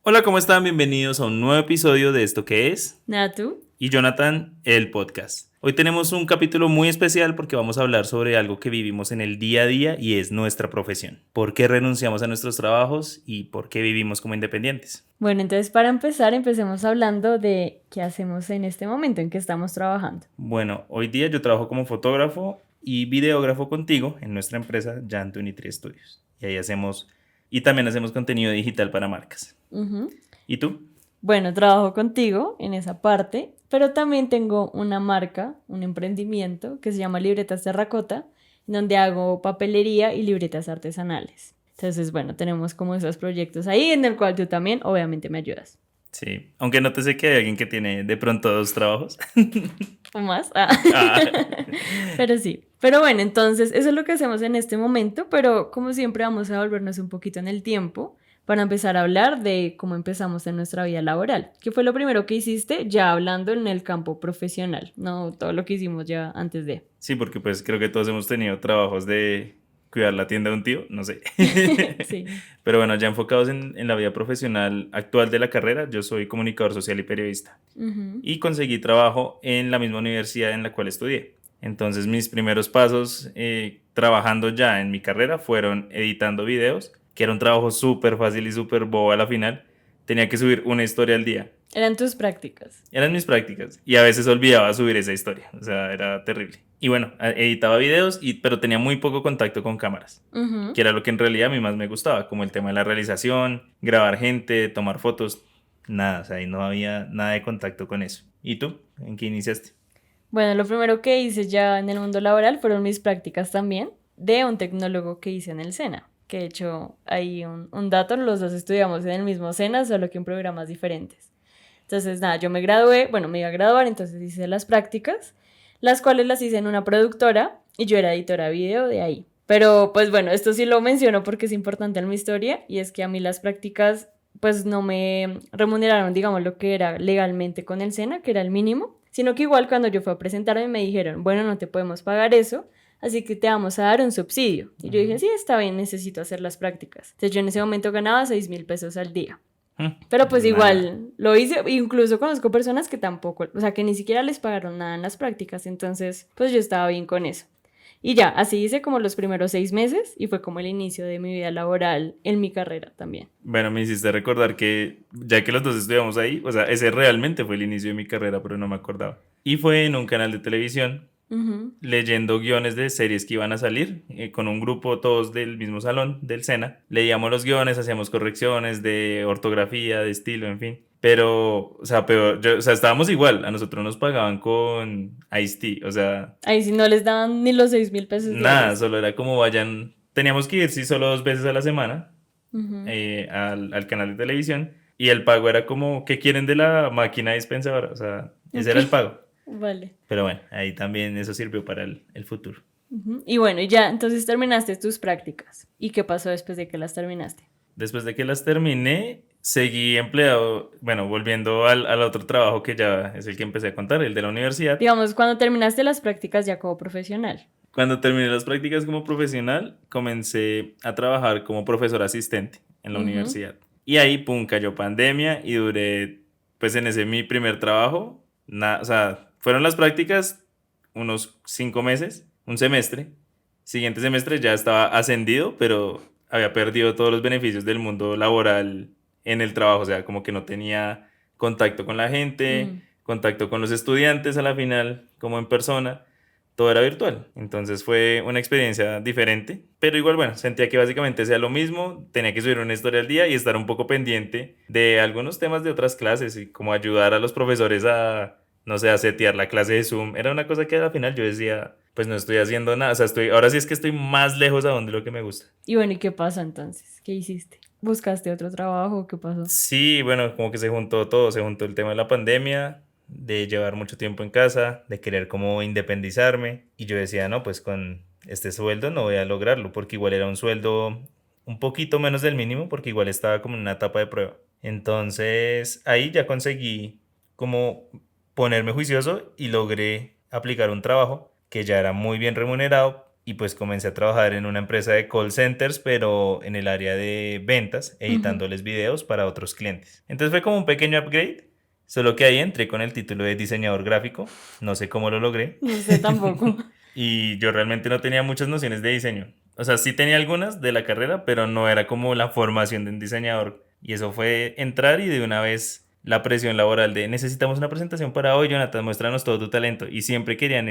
Hola, ¿cómo están? Bienvenidos a un nuevo episodio de Esto que es Natu. y Jonathan, el podcast. Hoy tenemos un capítulo muy especial porque vamos a hablar sobre algo que vivimos en el día a día y es nuestra profesión. ¿Por qué renunciamos a nuestros trabajos y por qué vivimos como independientes? Bueno, entonces para empezar, empecemos hablando de qué hacemos en este momento en que estamos trabajando. Bueno, hoy día yo trabajo como fotógrafo y videógrafo contigo en nuestra empresa Jan 23 Studios. Y también hacemos contenido digital para marcas. Ujú. ¿Y tú? Bueno, trabajo contigo en esa parte, pero también tengo una marca, un emprendimiento que se llama Libretas Terracota, en donde hago papelería y libretas artesanales. Entonces, bueno, tenemos como esos proyectos ahí en el cual tú también, obviamente, me ayudas. Sí, aunque no te sé que hay alguien que tiene de pronto dos trabajos. ¿O más? Ah. Ah. Pero sí. Pero bueno, entonces eso es lo que hacemos en este momento, pero como siempre vamos a volvernos un poquito en el tiempo para empezar a hablar de cómo empezamos en nuestra vida laboral. ¿Qué fue lo primero que hiciste ya hablando en el campo profesional? No todo lo que hicimos ya antes de. Sí, porque pues creo que todos hemos tenido trabajos de cuidar la tienda de un tío, no sé. Sí. Pero bueno, ya enfocados en la vida profesional actual de la carrera, yo soy comunicador social y periodista. Ujú. Y conseguí trabajo en la misma universidad en la cual estudié. Entonces mis primeros pasos trabajando ya en mi carrera fueron editando videos, que era un trabajo súper fácil y súper bobo a la final. Tenía que subir una historia al día. Eran tus prácticas. Eran mis prácticas y a veces olvidaba subir esa historia, o sea, era terrible. Y bueno, editaba videos, pero tenía muy poco contacto con cámaras, Ujú. que era lo que en realidad a mí más me gustaba, como el tema de la realización, grabar gente, tomar fotos, nada, o sea, ahí no había nada de contacto con eso. ¿Y tú? ¿En qué iniciaste? Bueno, lo primero que hice ya en el mundo laboral fueron mis prácticas también de un tecnólogo que hice en el SENA. Que de hecho hay un dato, los dos estudiamos en el mismo SENA, solo que en programas diferentes. Entonces, nada, yo me gradué, bueno, me iba a graduar, entonces hice las prácticas, las cuales las hice en una productora y yo era editora de video de ahí. Pero pues bueno, esto sí lo menciono porque es importante en mi historia y es que a mí las prácticas pues no me remuneraron, digamos, lo que era legalmente con el SENA, que era el mínimo, sino que igual cuando yo fui a presentarme me dijeron, bueno, no te podemos pagar eso, así que te vamos a dar un subsidio. Y yo dije, sí, está bien, necesito hacer las prácticas. Entonces yo en ese momento ganaba 6.000 pesos al día. Pero pues Nada. igual lo hice, incluso conozco personas que tampoco, o sea, que ni siquiera les pagaron nada en las prácticas, entonces pues yo estaba bien con eso. Y ya, así hice como los primeros 6 meses y fue como el inicio de mi vida laboral en mi carrera también. Bueno, me hiciste recordar que ya que los dos estudiamos ahí, o sea, ese realmente fue el inicio de mi carrera, pero no me acordaba. Y fue en un canal de televisión Ujú. leyendo guiones de series que iban a salir con un grupo todos del mismo salón del SENA. Leíamos los guiones, hacíamos correcciones de ortografía, de estilo, en fin. Pero, o sea, o sea, estábamos igual. A nosotros nos pagaban con Ice-T. O sea, Ahí sí no les daban ni los 6.000 pesos nada, diarios. solo era como vayan. Teníamos que ir, sí, solo 2 veces a la semana Ujú. al canal de televisión. Y el pago era como, ¿qué quieren de la máquina dispensadora? O sea, ese Ok, era el pago. vale. Pero bueno, ahí también eso sirvió para el futuro. Ujú. Y bueno, y ya, entonces terminaste tus prácticas. ¿Y qué pasó después de que las terminaste? Después de que las terminé, seguí empleado, bueno, volviendo al otro trabajo que ya es el que empecé a contar, el de la universidad. Digamos, cuando terminaste las prácticas ya como profesional. Cuando terminé las prácticas como profesional, comencé a trabajar como profesor asistente en la Ujú. universidad. Y ahí, pum, cayó pandemia y duré, pues en ese mi primer trabajo, o sea, fueron las prácticas unos 5 meses, un semestre. Siguiente semestre ya estaba ascendido, pero había perdido todos los beneficios del mundo laboral en el trabajo, o sea, como que no tenía contacto con la gente, Mm. contacto con los estudiantes a la final, como en persona, todo era virtual. Entonces fue una experiencia diferente, pero igual, bueno, sentía que básicamente sea lo mismo, tenía que subir una historia al día y estar un poco pendiente de algunos temas de otras clases y como ayudar a los profesores a, no sé, a setear la clase de Zoom. Era una cosa que al final yo decía, pues no estoy haciendo nada, o sea, ahora sí es que estoy más lejos aún de lo que me gusta. Y bueno, ¿y qué pasó entonces? ¿Qué hiciste? ¿Buscaste otro trabajo? ¿Qué pasó? Sí, bueno, como que se juntó todo, se juntó el tema de la pandemia, de llevar mucho tiempo en casa, de querer como independizarme y yo decía, no, pues con este sueldo no voy a lograrlo porque igual era un sueldo un poquito menos del mínimo porque igual estaba como en una etapa de prueba. Entonces ahí ya conseguí como ponerme juicioso y logré aplicar un trabajo que ya era muy bien remunerado, y pues comencé a trabajar en una empresa de call centers, pero en el área de ventas, editándoles videos para otros clientes. Entonces fue como un pequeño upgrade, solo que ahí entré con el título de diseñador gráfico, no sé cómo lo logré. No sé tampoco. Y yo realmente no tenía muchas nociones de diseño. O sea, sí tenía algunas de la carrera, pero no era como la formación de un diseñador. Y eso fue entrar y de una vez la presión laboral de necesitamos una presentación para hoy, Jonathan, muéstranos todo tu talento. Y siempre querían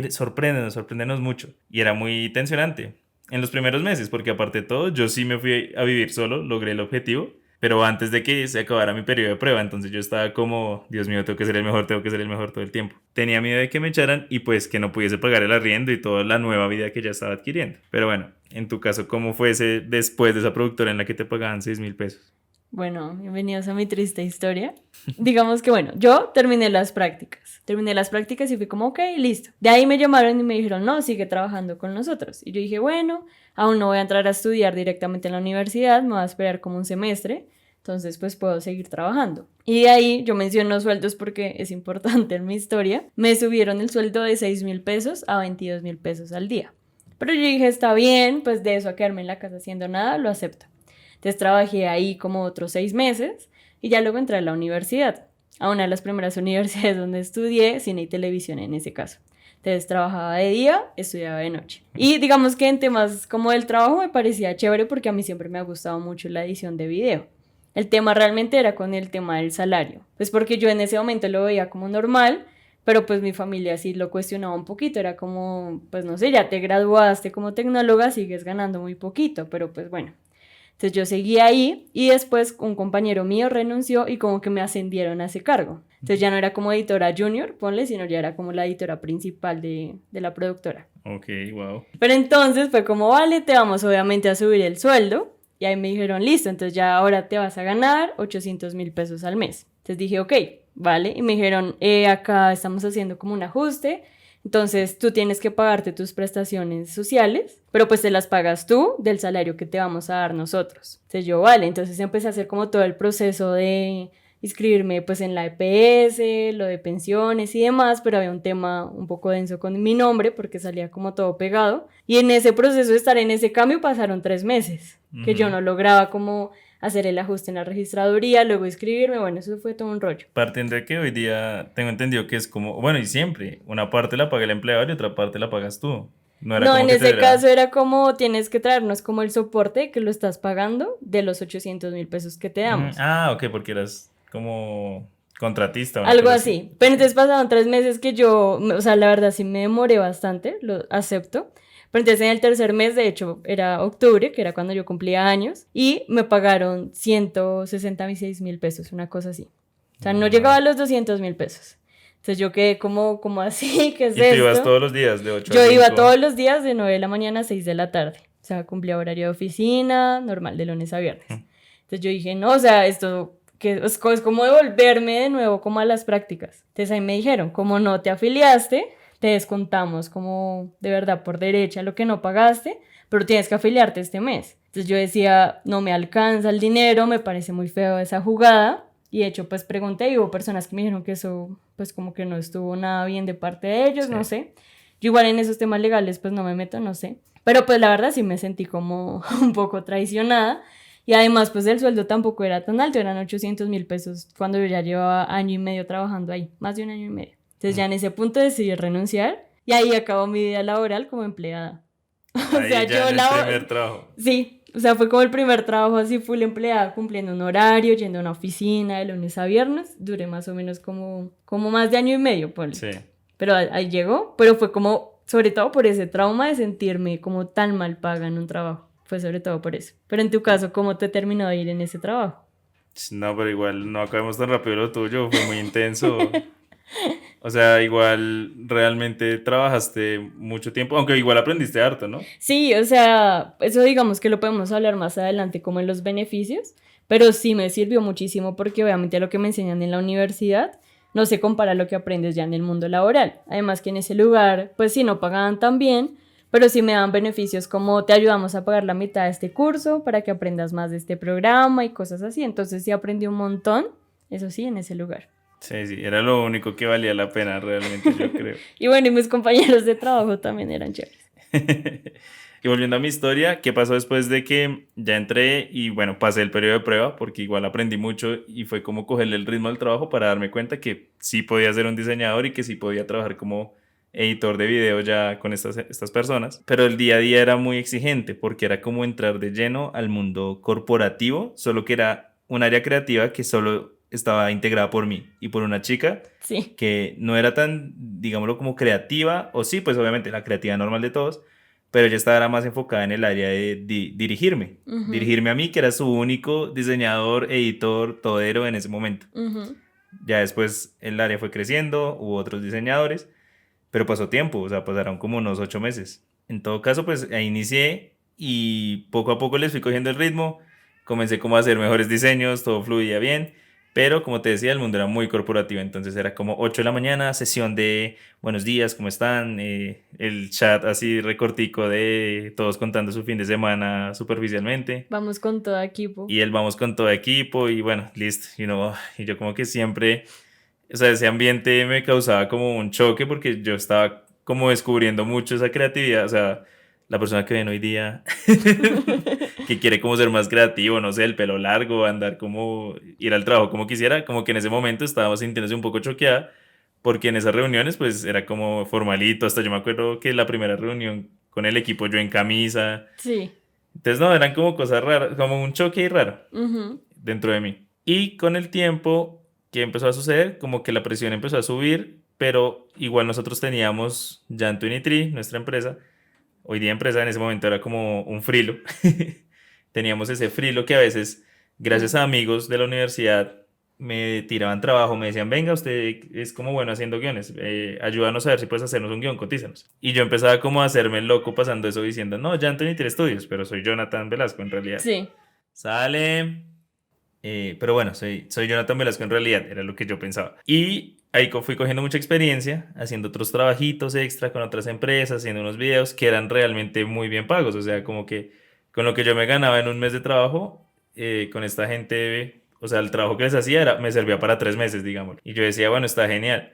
sorpréndenos, sorpréndenos mucho. Y era muy tensionante en los primeros meses, porque aparte de todo, yo sí me fui a vivir solo, logré el objetivo, pero antes de que se acabara mi periodo de prueba, entonces yo estaba como, Dios mío, tengo que ser el mejor, tengo que ser el mejor todo el tiempo. Tenía miedo de que me echaran y pues que no pudiese pagar el arriendo y toda la nueva vida que ya estaba adquiriendo. Pero bueno, en tu caso, ¿cómo fue ese después de esa productora en la que te pagaban 6.000 pesos? Bueno, bienvenidos a mi triste historia. Digamos que bueno, yo terminé las prácticas. Terminé las prácticas y fui como, ok, listo. De ahí me llamaron y me dijeron, no, sigue trabajando con nosotros. Y yo dije, bueno, aún no voy a entrar a estudiar directamente en la universidad, me voy a esperar como un semestre. Entonces, pues puedo seguir trabajando. Y de ahí yo menciono sueldos porque es importante en mi historia. Me subieron el sueldo de 6.000 pesos a 22.000 pesos al día. Pero yo dije, está bien, pues de eso a quedarme en la casa haciendo nada, lo acepto. Entonces trabajé ahí como otros 6 meses y ya luego entré a la universidad, a una de las primeras universidades donde estudié cine y televisión en ese caso. Entonces trabajaba de día, estudiaba de noche. Y digamos que en temas como el trabajo me parecía chévere porque a mí siempre me ha gustado mucho la edición de video. El tema realmente era con el tema del salario, pues porque yo en ese momento lo veía como normal, pero pues mi familia sí lo cuestionaba un poquito, era como, pues no sé, ya te graduaste como tecnóloga, sigues ganando muy poquito, pero pues bueno. Entonces yo seguí ahí y después un compañero mío renunció y como que me ascendieron a ese cargo. Entonces ya no era como editora junior, ponle, sino ya era como la editora principal de la productora. Ok, wow. Pero entonces fue como, vale, te vamos obviamente a subir el sueldo. Y ahí me dijeron, listo, entonces ya ahora te vas a ganar 800.000 pesos al mes. Entonces dije, ok, vale. Y me dijeron, acá estamos haciendo como un ajuste. Entonces tú tienes que pagarte tus prestaciones sociales, pero pues te las pagas tú del salario que te vamos a dar nosotros. Entonces yo, vale, entonces empecé a hacer como todo el proceso de inscribirme pues en la EPS, lo de pensiones y demás, pero había un tema un poco denso con mi nombre porque salía como todo pegado. Y en ese proceso de estar en ese cambio pasaron 3 meses, que yo no lograba como hacer el ajuste en la registraduría, luego inscribirme, bueno, eso fue todo un rollo. Partiendo de que hoy día tengo entendido que es como, bueno, y siempre, una parte la paga el empleador y otra parte la pagas tú. No era No, como en que te ese diera... caso era como tienes que traernos como el soporte que lo estás pagando de los 800.000 pesos que te damos. Ah, ok, porque eras como contratista o una Algo cosa así. así. Pero entonces pasaron 3 meses que yo, o sea, la verdad sí me demoré bastante, lo acepto. Pero entonces en el tercer mes, de hecho, era octubre, que era cuando yo cumplía años, y me pagaron 166.000 pesos, una cosa así. O sea, no llegaba a los 200.000 pesos. Entonces yo quedé como así, ¿qué es Y tú ibas esto? todos los días de 8 a Yo iba 5. todos los días de 9 de la mañana a 6 de la tarde. O sea, cumplía horario de oficina, normal, de lunes a viernes. Entonces yo dije, no, o sea, esto que es como devolverme de nuevo como a las prácticas. Entonces ahí me dijeron, como no te afiliaste, te descontamos como de verdad por derecha lo que no pagaste, pero tienes que afiliarte este mes. Entonces yo decía, no me alcanza el dinero, me parece muy feo esa jugada. Y de hecho, pues pregunté y hubo personas que me dijeron que eso, pues como que no estuvo nada bien de parte de ellos, Sí. no sé. Yo igual en esos temas legales, pues no me meto, no sé. Pero pues la verdad sí me sentí como un poco traicionada. Y además, pues el sueldo tampoco era tan alto, eran 800.000 pesos cuando yo ya llevaba año y medio trabajando ahí, más de un año y medio. Entonces ya en ese punto decidí renunciar y ahí acabó mi vida laboral como empleada. O Ahí sea, ya en el primer trabajo. Sí, o sea, fue como el primer trabajo así full empleada, cumpliendo un horario, yendo a una oficina de lunes a viernes. Duré más o menos como más de año y medio, ponle. Sí. Pero ahí llegó, pero fue como, sobre todo por ese trauma de sentirme como tan mal paga en un trabajo. Fue sobre todo por eso. Pero en tu caso, ¿cómo te terminó de ir en ese trabajo? No, pero igual no acabamos tan rápido lo tuyo, fue muy intenso. O sea, igual realmente trabajaste mucho tiempo, aunque igual aprendiste harto, ¿no? Sí, o sea, eso digamos que lo podemos hablar más adelante como en los beneficios, pero sí me sirvió muchísimo porque obviamente lo que me enseñan en la universidad no se compara a lo que aprendes ya en el mundo laboral. Además que en ese lugar, pues sí, no pagaban tan bien, pero sí me dan beneficios como te ayudamos a pagar la mitad de este curso para que aprendas más de este programa y cosas así. Entonces sí aprendí un montón, eso sí, en ese lugar. Sí, sí, era lo único que valía la pena realmente, yo creo. Y bueno, y mis compañeros de trabajo también eran chéveres. Y volviendo a mi historia, ¿qué pasó después de que ya entré y bueno, pasé el periodo de prueba? Porque igual aprendí mucho y fue como cogerle el ritmo al trabajo para darme cuenta que sí podía ser un diseñador y que sí podía trabajar como editor de video ya con estas personas. Pero el día a día era muy exigente porque era como entrar de lleno al mundo corporativo, solo que era un área creativa que solo estaba integrada por mí y por una chica Sí. que no era tan, digámoslo, como creativa, o sí, pues obviamente la creatividad normal de todos, pero ella estaba más enfocada en el área de dirigirme, Ujú, dirigirme a mí, que era su único diseñador, editor, todero en ese momento. ujú. Ya después el área fue creciendo, hubo otros diseñadores, pero pasó tiempo, o sea, pasaron como unos 8 meses. En todo caso, pues ahí inicié y poco a poco les fui cogiendo el ritmo, comencé como a hacer mejores diseños, todo fluía bien, pero como te decía, el mundo era muy corporativo, entonces era como 8 de la mañana, sesión de buenos días, ¿cómo están? El chat así recortico de todos contando su fin de semana superficialmente. Vamos con todo equipo. Y él vamos con todo equipo y bueno, listo. Y yo como que siempre, o sea, ese ambiente me causaba como un choque porque yo estaba como descubriendo mucho esa creatividad. O sea, la persona que ven hoy día que quiere como ser más creativo, no sé, el pelo largo, andar como, ir al trabajo como quisiera, como que en ese momento estaba sintiéndose un poco choqueada porque en esas reuniones pues era como formalito. Hasta yo me acuerdo que la primera reunión con el equipo yo en camisa. Sí. Entonces, no, eran como cosas raras, como un choque ahí raro Ujú. dentro de mí. Y con el tiempo, ¿qué empezó a suceder? Como que la presión empezó a subir, pero igual nosotros teníamos ya en 23, nuestra empresa, hoy día empresa, en ese momento era como un frilo. Teníamos ese frilo que a veces, gracias a amigos de la universidad, me tiraban trabajo, me decían, venga, usted es como bueno haciendo guiones, ayúdanos a ver si puedes hacernos un guión, cotízanos. Y yo empezaba como a hacerme el loco pasando eso diciendo, no, ya Anthony tiene estudios, pero soy Jonathan Velasco en realidad. Sí. Sale. Pero bueno, soy Jonathan Velasco en realidad, era lo que yo pensaba. Y ahí fui cogiendo mucha experiencia, haciendo otros trabajitos extra con otras empresas, haciendo unos videos que eran realmente muy bien pagos. O sea, como que con lo que yo me ganaba en un mes de trabajo, con esta gente, o sea, el trabajo que les hacía me servía para 3 meses, digamos. Y yo decía, bueno, está genial.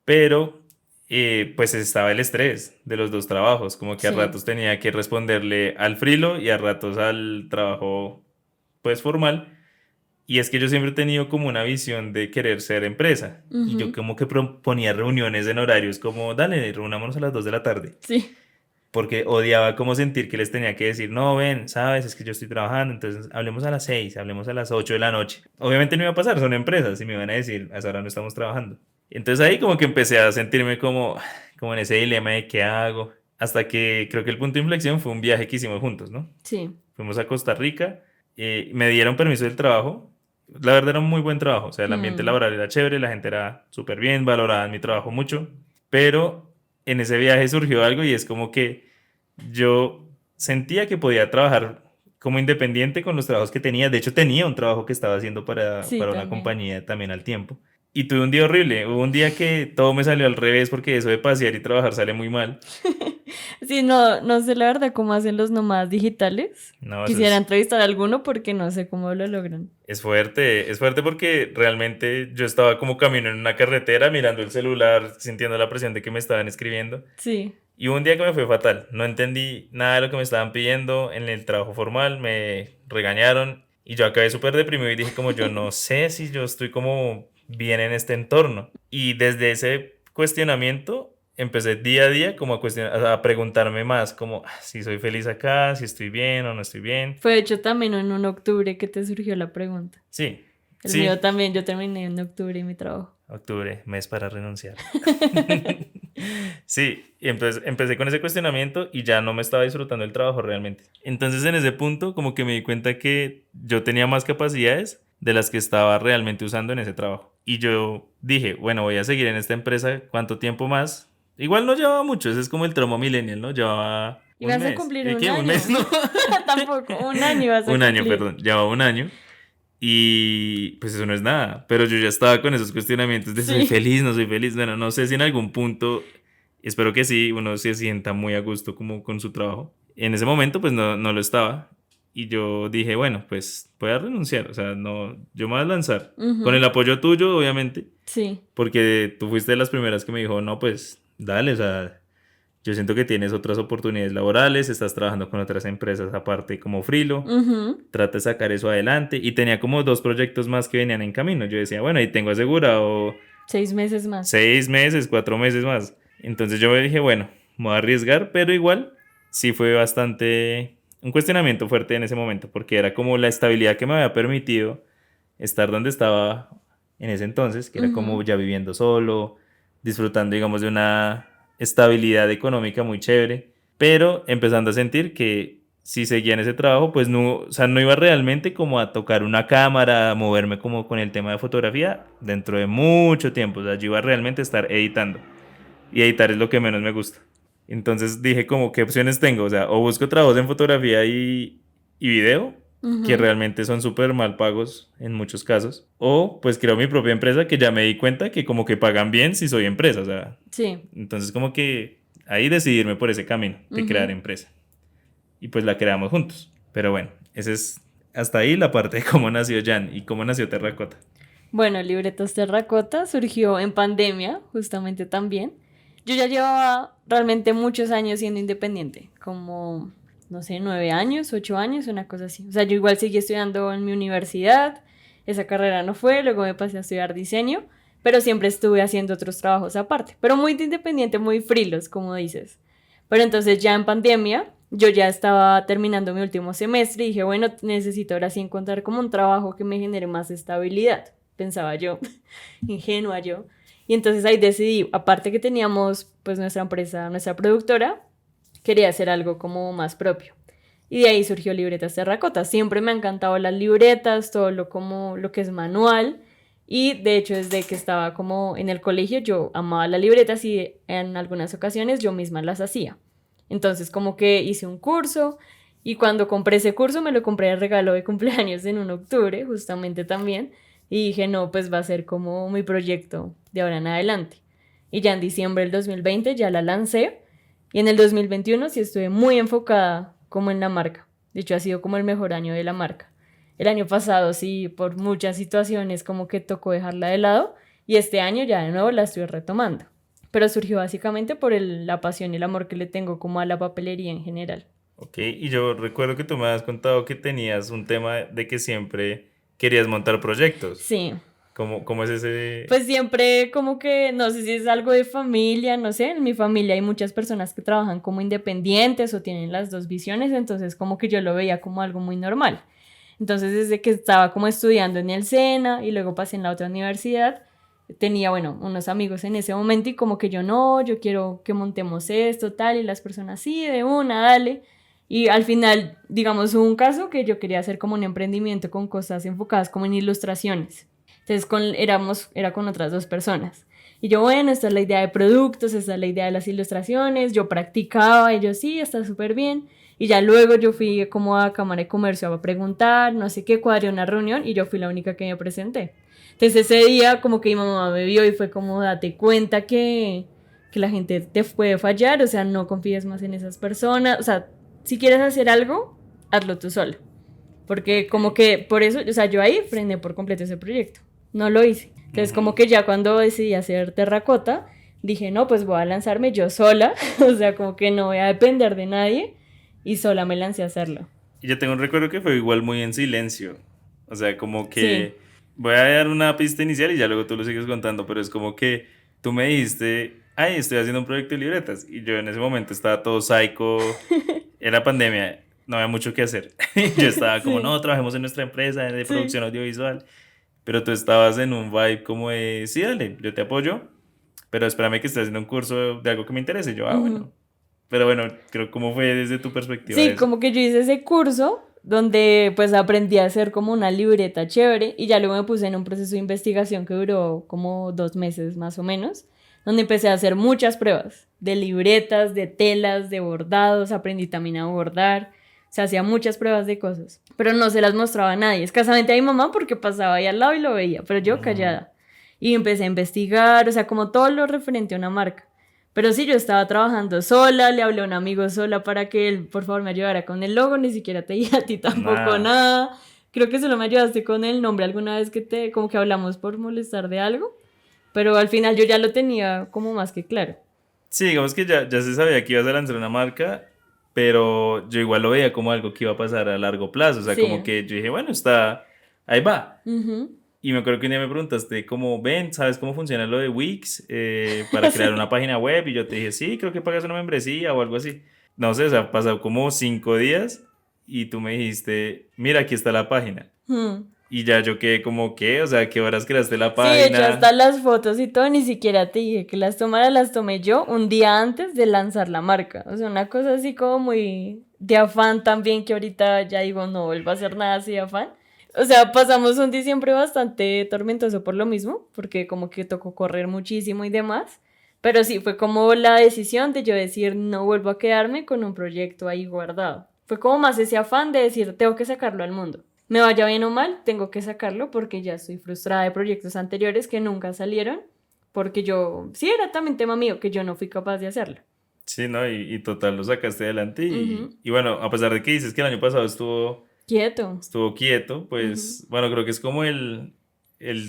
Pero pues estaba el estrés de los dos trabajos, como que a Sí. ratos tenía que responderle al frilo y a ratos al trabajo pues formal. Y es que yo siempre he tenido como una visión de querer ser empresa. Y yo Ujú. como que proponía reuniones en horarios como, dale, reunámonos a las 2 de la tarde. Sí. Porque odiaba como sentir que les tenía que decir, no, ven, sabes, es que yo estoy trabajando, entonces hablemos a las 6, hablemos a las 8 de la noche. Obviamente no iba a pasar, son empresas y me iban a decir, a esa hora no estamos trabajando. Entonces ahí como que empecé a sentirme como en ese dilema de qué hago. Hasta que creo que el punto de inflexión fue un viaje que hicimos juntos, ¿no? Sí. Fuimos a Costa Rica, me dieron permiso del trabajo. La verdad era un muy buen trabajo, o sea, el ambiente Mm. laboral era chévere, la gente era súper bien, valoraban mi trabajo mucho, pero en ese viaje surgió algo y es como que yo sentía que podía trabajar como independiente con los trabajos que tenía. De hecho, tenía un trabajo que estaba haciendo Sí, para una también. compañía también al tiempo. Y tuve un día horrible, hubo un día que todo me salió al revés porque eso de pasear y trabajar sale muy mal. Sí, no, no sé la verdad cómo hacen los nómadas digitales. No, eso Quisiera entrevistar a alguno porque no sé cómo lo logran. es fuerte porque realmente yo estaba como camino en una carretera mirando el celular, sintiendo la presión de que me estaban escribiendo. Sí. Y hubo un día que me fue fatal, no entendí nada de lo que me estaban pidiendo en el trabajo formal, me regañaron y yo acabé súper deprimido y dije como yo no sé si yo estoy como bien en este entorno. Y desde ese cuestionamiento empecé día a día como a preguntarme más como si soy feliz acá, si estoy bien o no estoy bien. Fue hecho también en un octubre que te surgió la pregunta. Sí, El mío sí, también, yo terminé en octubre mi trabajo. octubre, mes para renunciar. Sí, y entonces empecé con ese cuestionamiento y ya no me estaba disfrutando el trabajo realmente. Entonces en ese punto como que me di cuenta que yo tenía más capacidades de las que estaba realmente usando en ese trabajo. Y yo dije, bueno, voy a seguir en esta empresa, ¿cuánto tiempo más? Igual no llevaba mucho, ese es como el trauma millennial, ¿no? Llevaba ¿Y un vas a mes. cumplir un ¿Qué? ¿Un mes? año? No. Tampoco, un año vas a Un año, cumplir. perdón. Llevaba un año. Y pues eso no es nada, pero yo ya estaba con esos cuestionamientos de soy Sí. feliz, no soy feliz. Bueno, no sé si en algún punto, espero que sí, uno se sienta muy a gusto como con su trabajo. En ese momento pues no lo estaba y yo dije, bueno, pues voy a renunciar, o sea, no, yo me voy a lanzar. Con el Ujú. apoyo tuyo, obviamente, Sí. porque tú fuiste de las primeras que me dijo, no, pues dale, o sea, yo siento que tienes otras oportunidades laborales, estás trabajando con otras empresas aparte como frilo, trata de sacar eso adelante. Y tenía como 2 proyectos más que venían en camino. Yo decía, bueno, y tengo asegurado 6 meses más. 6 meses, 4 meses más. Entonces yo me dije, bueno, me voy a arriesgar, pero igual sí fue bastante un cuestionamiento fuerte en ese momento, porque era como la estabilidad que me había permitido estar donde estaba en ese entonces, que era como ya viviendo solo, disfrutando, digamos, de una estabilidad económica muy chévere, pero empezando a sentir que si seguía en ese trabajo, pues no, o sea, no iba realmente como a tocar una cámara, a moverme como con el tema de fotografía dentro de mucho tiempo, o sea, yo iba realmente a estar editando, y editar es lo que menos me gusta. Entonces dije como, ¿qué opciones tengo? O sea, o busco trabajos en fotografía y video, que realmente son súper mal pagos en muchos casos, o pues creo mi propia empresa, que ya me di cuenta que como que pagan bien si soy empresa, o sea, Sí. entonces como que ahí decidirme por ese camino de crear empresa. Y pues la creamos juntos. Pero bueno, ese es hasta ahí la parte de cómo nació Jan y cómo nació Terracota. Bueno, Libretas Terracota surgió en pandemia, justamente también. Yo ya llevaba realmente muchos años siendo independiente, como, no sé, 9 años, 8 años, una cosa así. O sea, yo igual seguí estudiando en mi universidad, esa carrera no fue, luego me pasé a estudiar diseño, pero siempre estuve haciendo otros trabajos aparte, pero muy de independiente, muy frilos, como dices. Pero entonces ya en pandemia, yo ya estaba terminando mi último semestre y dije, bueno, necesito ahora sí encontrar como un trabajo que me genere más estabilidad, pensaba yo, ingenua yo. Y entonces ahí decidí, aparte que teníamos pues nuestra empresa, nuestra productora, quería hacer algo como más propio. Y de ahí surgió Libretas Terracota. Siempre me han encantado las libretas, todo lo como lo que es manual. Y de hecho desde que estaba como en el colegio yo amaba las libretas y en algunas ocasiones yo misma las hacía. Entonces como que hice un curso y cuando compré ese curso me lo compré de regalo de cumpleaños en un octubre, justamente también. Y dije, no, pues va a ser como mi proyecto de ahora en adelante. Y ya en diciembre del 2020 ya la lancé. Y en el 2021 sí estuve muy enfocada como en la marca. De hecho, ha sido como el mejor año de la marca. El año pasado sí, por muchas situaciones como que tocó dejarla de lado. Y este año ya de nuevo la estoy retomando. Pero surgió básicamente por la pasión y el amor que le tengo como a la papelería en general. Ok, y yo recuerdo que tú me has contado que tenías un tema de que siempre querías montar proyectos. Sí, ¿Cómo es ese? pues siempre como que, no sé si es algo de familia, no sé, en mi familia hay muchas personas que trabajan como independientes o tienen las dos visiones, entonces como que yo lo veía como algo muy normal. Entonces desde que estaba como estudiando en el SENA y luego pasé en la otra universidad, tenía, bueno, unos amigos en ese momento y como que yo no, yo quiero que montemos esto, tal, y las personas sí, de una, dale. Y al final, digamos, hubo un caso que yo quería hacer como un emprendimiento con cosas enfocadas como en ilustraciones. Entonces era con otras dos personas. Y yo, bueno, esta es la idea de productos, esta es la idea de las ilustraciones. Yo practicaba y yo, sí, está súper bien. Y ya luego yo fui como a Cámara de Comercio a preguntar, no sé qué, cuadré una reunión y yo fui la única que me presenté. Entonces ese día como que mi mamá me vio y fue como, date cuenta que la gente te puede fallar, o sea, no confíes más en esas personas. O sea, si quieres hacer algo, hazlo tú solo. Porque como que por eso, o sea, yo ahí frené por completo ese proyecto. No lo hice. Entonces, como que ya cuando decidí hacer Terracota, dije, no, pues voy a lanzarme yo sola. O sea, como que no voy a depender de nadie. Y sola me lancé a hacerlo. Y yo tengo un recuerdo que fue igual muy en silencio. O sea, como Sí, que voy a dar una pista inicial y ya luego tú lo sigues contando, pero es como que tú me dijiste, ay, estoy haciendo un proyecto de libretas. Y yo en ese momento estaba todo psycho, era pandemia, no había mucho que hacer. Yo estaba como, sí, no, trabajemos en nuestra empresa de sí, producción audiovisual. Pero tú estabas en un vibe como de, sí, dale, yo te apoyo, pero espérame que estés haciendo un curso de algo que me interese. Y yo, ujú. bueno. Pero bueno, creo, ¿cómo fue desde tu perspectiva Sí, eso? como que yo hice ese curso donde pues aprendí a hacer como una libreta chévere y ya luego me puse en un proceso de investigación que duró como 2 meses más o menos, donde empecé a hacer muchas pruebas de libretas, de telas, de bordados, aprendí también a bordar, se hacía muchas pruebas de cosas, pero no se las mostraba a nadie, escasamente a mi mamá porque pasaba ahí al lado y lo veía, pero yo Ujú. callada. Y empecé a investigar, o sea, como todo lo referente a una marca. Pero sí, yo estaba trabajando sola, le hablé a un amigo sola para que él, por favor, me ayudara con el logo, ni siquiera te dije a ti tampoco Nada. nada. Creo que solo me ayudaste con el nombre alguna vez como que hablamos por molestar de algo, pero al final yo ya lo tenía como más que claro. Sí, digamos que ya se sabía que ibas a lanzar una marca, pero yo igual lo veía como algo que iba a pasar a largo plazo. O sea, como Sí. que yo dije, bueno, está, ahí va. Ujú. Y me acuerdo que un día me preguntaste como, ven, ¿sabes cómo funciona lo de Wix para crear una Sí. página web? Y yo te dije, sí, creo que pagas una membresía o algo así. No sé, o sea, pasó como 5 días y tú me dijiste, mira, aquí está la página. Mm. Y ya yo quedé como, ¿qué? O sea, ¿qué horas creaste la Sí, de hecho, hasta página? las fotos y todo, ni siquiera te dije que las tomara, las tomé yo un día antes de lanzar la marca. O sea, una cosa así como muy de afán también, que ahorita ya digo, no vuelvo a hacer nada así de afán. O sea, pasamos un diciembre bastante tormentoso por lo mismo, porque como que tocó correr muchísimo y demás. Pero sí, fue como la decisión de yo decir, no vuelvo a quedarme con un proyecto ahí guardado. Fue como más ese afán de decir, tengo que sacarlo al mundo. Me vaya bien o mal, tengo que sacarlo porque ya estoy frustrada de proyectos anteriores que nunca salieron, porque yo, sí, era también tema mío, que yo no fui capaz de hacerlo. Sí, ¿no? Y total, lo sacaste adelante. Ujú. Y bueno, a pesar de que dices que el año pasado Quieto. estuvo quieto, Ujú. pues bueno, creo que es como el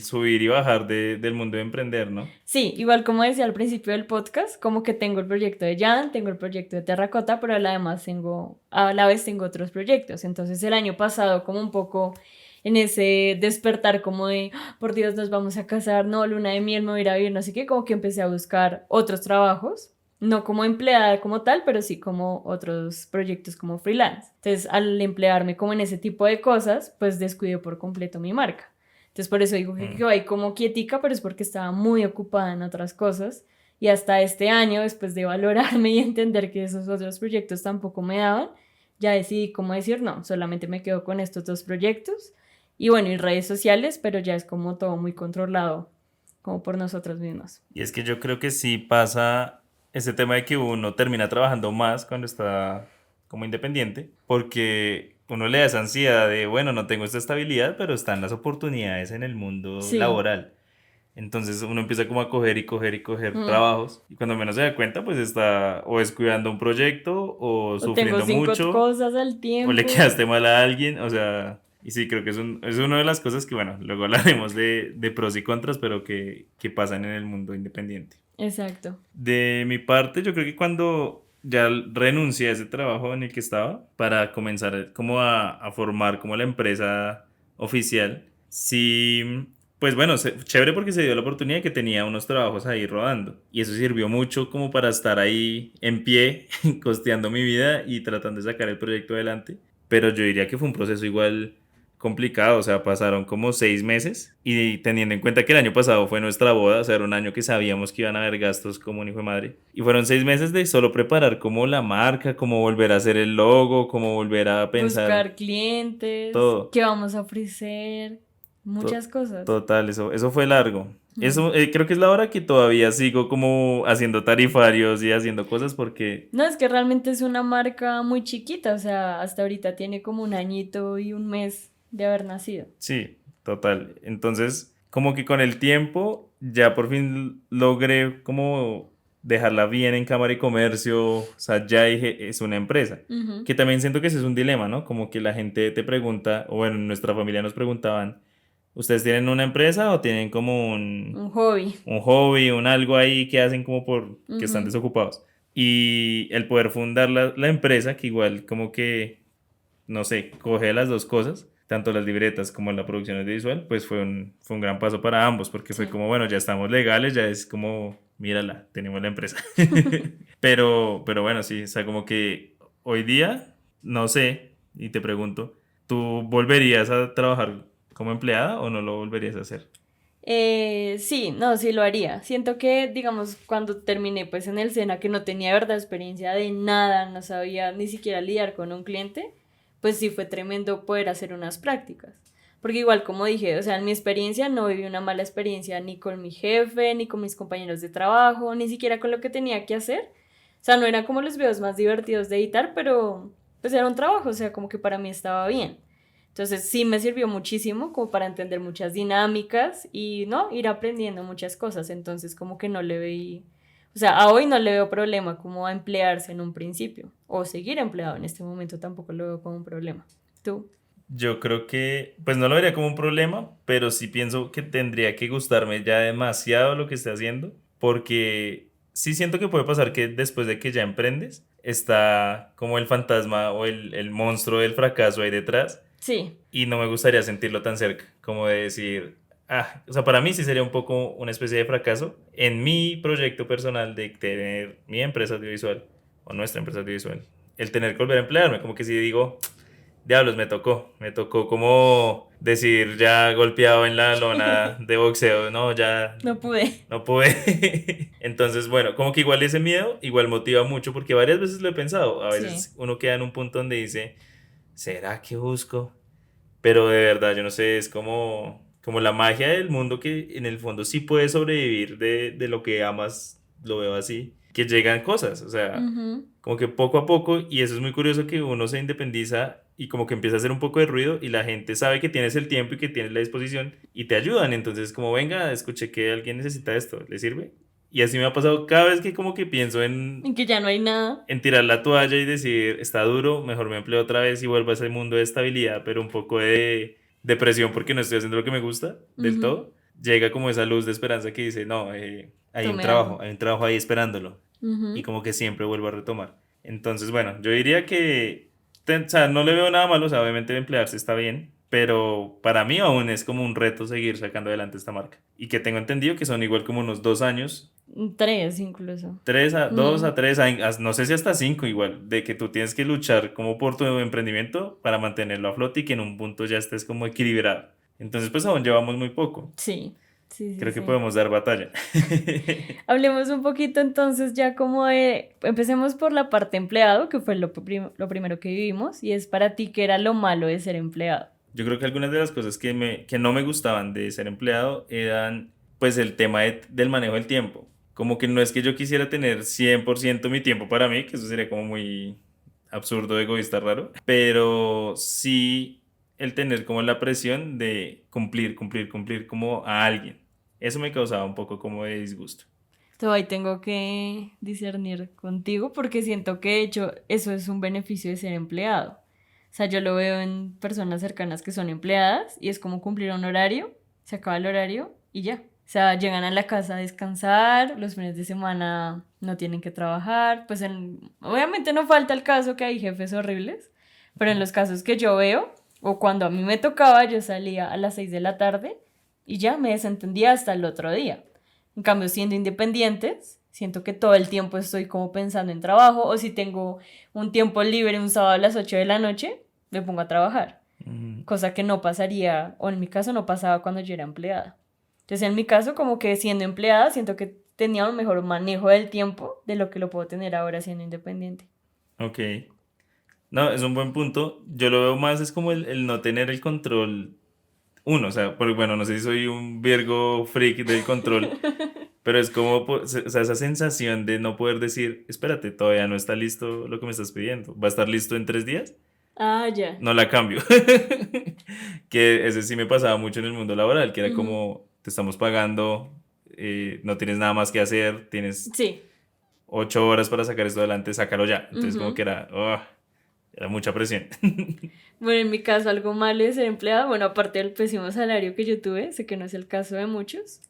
subir y bajar del mundo de emprender, ¿no? Sí, igual como decía al principio del podcast, como que tengo el proyecto de Jan, tengo el proyecto de Terracota, pero además tengo, a la vez tengo otros proyectos. Entonces el año pasado como un poco en ese despertar como de, "Ah, por Dios, nos vamos a casar, no, luna de miel, me voy a ir a vivir, no sé qué", como que empecé a buscar otros trabajos, no como empleada como tal, pero sí como otros proyectos como freelance. Entonces al emplearme como en ese tipo de cosas, pues descuido por completo mi marca. Entonces por eso digo que Mm. quedó ahí como quietica, pero es porque estaba muy ocupada en otras cosas. Y hasta este año, después de valorarme y entender que esos otros proyectos tampoco me daban, ya decidí cómo decir no, solamente me quedo con estos dos proyectos. Y bueno, y redes sociales, pero ya es como todo muy controlado, como por nosotros mismos. Y es que yo creo que sí pasa ese tema de que uno termina trabajando más cuando está como independiente, porque uno le da esa ansiedad de, bueno, no tengo esta estabilidad, pero están las oportunidades en el mundo Sí. laboral. Entonces uno empieza como a coger y coger y coger Mm. trabajos y cuando menos se da cuenta pues está o descuidando un proyecto o O tengo sufriendo cinco mucho cosas al o le tiempo. quedaste mal a alguien, o sea, y sí, creo que es una de las cosas que, bueno, luego hablaremos de pros y contras, pero que pasan en el mundo independiente. Exacto. De mi parte, yo creo que cuando ya renuncié a ese trabajo en el que estaba para comenzar como a formar como la empresa oficial, sí, pues bueno, chévere porque se dio la oportunidad de que tenía unos trabajos ahí rodando y eso sirvió mucho como para estar ahí en pie, costeando mi vida y tratando de sacar el proyecto adelante, pero yo diría que fue un proceso igual complicado, o sea, pasaron como 6 meses y teniendo en cuenta que el año pasado fue nuestra boda, o sea, era un año que sabíamos que iban a haber gastos como un hijo de madre, y fueron 6 meses de solo preparar como la marca, como volver a hacer el logo, como volver a pensar Buscar clientes, todo, qué vamos a ofrecer, muchas to- cosas. total, eso fue largo. Mm. Eso creo que es la hora que todavía sigo como haciendo tarifarios y haciendo cosas porque No, es que realmente es una marca muy chiquita, o sea, hasta ahorita tiene como un añito y un mes de haber nacido. sí, total. Entonces, como que con el tiempo ya por fin logré como dejarla bien en Cámara y Comercio, o sea, ya dije, es una empresa. Ujú. Que también siento que ese es un dilema, ¿no? Como que la gente te pregunta, o bueno, en nuestra familia nos preguntaban, ¿ustedes tienen una empresa o tienen como Un hobby. un hobby, un algo ahí que hacen como por que están Ujú. desocupados? Y el poder fundar la empresa, que igual como que no sé, coge las dos cosas, tanto las libretas como la producción audiovisual, pues fue un gran paso para ambos, porque fue Sí. como, bueno, ya estamos legales, ya es como, mírala, tenemos la empresa. Pero bueno, sí, o sea, como que hoy día, no sé, y te pregunto, ¿tú volverías a trabajar como empleada o no lo volverías a hacer? Sí, no, sí lo haría. Siento que, digamos, cuando terminé pues en el SENA, que no tenía verdad experiencia de nada, no sabía ni siquiera lidiar con un cliente, pues sí fue tremendo poder hacer unas prácticas. Porque igual, como dije, o sea, en mi experiencia no viví una mala experiencia ni con mi jefe, ni con mis compañeros de trabajo, ni siquiera con lo que tenía que hacer. O sea, no eran como los videos más divertidos de editar, pero pues era un trabajo, o sea, como que para mí estaba bien. Entonces sí me sirvió muchísimo como para entender muchas dinámicas y no ir aprendiendo muchas cosas. Entonces como que no le veí, o sea, a hoy no le veo problema como a emplearse en un principio o seguir empleado en este momento tampoco lo veo como un problema. ¿Tú? Yo creo que, pues no lo vería como un problema, pero sí pienso que tendría que gustarme ya demasiado lo que esté haciendo, porque sí siento que puede pasar que después de que ya emprendes, está como el fantasma o el monstruo del fracaso ahí detrás Sí. y no me gustaría sentirlo tan cerca, como de decir, ah, o sea, para mí sí sería un poco una especie de fracaso en mi proyecto personal de tener mi empresa audiovisual o nuestra empresa audiovisual, el tener que volver a emplearme, como que si digo, diablos, me tocó como decir ya golpeado en la lona de boxeo, no, ya No pude. no pude. Entonces, bueno, como que igual ese miedo igual motiva mucho porque varias veces lo he pensado, a Sí. veces uno queda en un punto donde dice, ¿será que busco? Pero de verdad, yo no sé, es como la magia del mundo que en el fondo sí puedes sobrevivir de lo que amas, lo veo así, que llegan cosas, o sea, Ujú. como que poco a poco, y eso es muy curioso que uno se independiza y como que empieza a hacer un poco de ruido y la gente sabe que tienes el tiempo y que tienes la disposición y te ayudan, entonces como venga, escuché que alguien necesita esto, ¿le sirve? Y así me ha pasado cada vez que como que pienso Y que ya no hay nada. en tirar la toalla y decir, está duro, mejor me empleo otra vez y vuelvo a ese mundo de estabilidad, pero un poco de depresión porque no estoy haciendo lo que me gusta del Ujú. todo, llega como esa luz de esperanza que dice, no, Tome agua. hay un trabajo ahí esperándolo y Ujú. como que siempre vuelvo a retomar. Entonces, bueno, yo diría que, o sea, no le veo nada malo, o sea, obviamente emplearse está bien, pero para mí aún es como un reto seguir sacando adelante esta marca. Y que tengo entendido que son igual como unos 2 años. Tres incluso. Dos Ujú. a tres, no sé si hasta cinco igual, de que tú tienes que luchar como por tu emprendimiento para mantenerlo a flote y que en un punto ya estés como equilibrado. Entonces, pues aún llevamos muy poco. Sí, sí, sí, Creo que sí. podemos dar batalla. Hablemos un poquito entonces ya como de, empecemos por la parte empleado, que fue lo primero que vivimos, y es para ti qué era lo malo de ser empleado. Yo creo que algunas de las cosas que no me gustaban de ser empleado eran pues el tema del manejo del tiempo. Como que no es que yo quisiera tener 100% mi tiempo para mí, que eso sería como muy absurdo, egoísta, raro, pero sí el tener como la presión de cumplir, cumplir, cumplir como a alguien. Eso me causaba un poco como de disgusto. Entonces ahí tengo que discernir contigo porque siento que de hecho eso es un beneficio de ser empleado. O sea, yo lo veo en personas cercanas que son empleadas y es como cumplir un horario, se acaba el horario y ya. O sea, llegan a la casa a descansar, los fines de semana no tienen que trabajar, pues obviamente no falta el caso que hay jefes horribles, pero en los casos que yo veo, o cuando a mí me tocaba, yo salía a las 6 de la tarde y ya me desentendía hasta el otro día. En cambio, siendo independientes, siento que todo el tiempo estoy como pensando en trabajo o si tengo un tiempo libre un sábado a las 8 de la noche, me pongo a trabajar, Ujú. cosa que no pasaría, o en mi caso no pasaba cuando yo era empleada. Entonces, en mi caso, como que siendo empleada, siento que tenía un mejor manejo del tiempo de lo que lo puedo tener ahora siendo independiente. Ok. No, es un buen punto. Yo lo veo más es como el no tener el control uno, o sea, porque bueno, no sé si soy un Virgo freak del control, pero es como, o sea, esa sensación de no poder decir, espérate, todavía no está listo lo que me estás pidiendo, ¿va a estar listo en 3 días? Ah, ya. No la cambio. Que ese sí me pasaba mucho en el mundo laboral, que era Ujú. como, te estamos pagando, no tienes nada más que hacer, tienes Sí. 8 horas para sacar esto adelante, sácalo ya. Entonces como que Ujú. era, era mucha presión. Bueno, en mi caso, algo malo de ser empleada, bueno, aparte del pésimo salario que yo tuve, sé que no es el caso de muchos,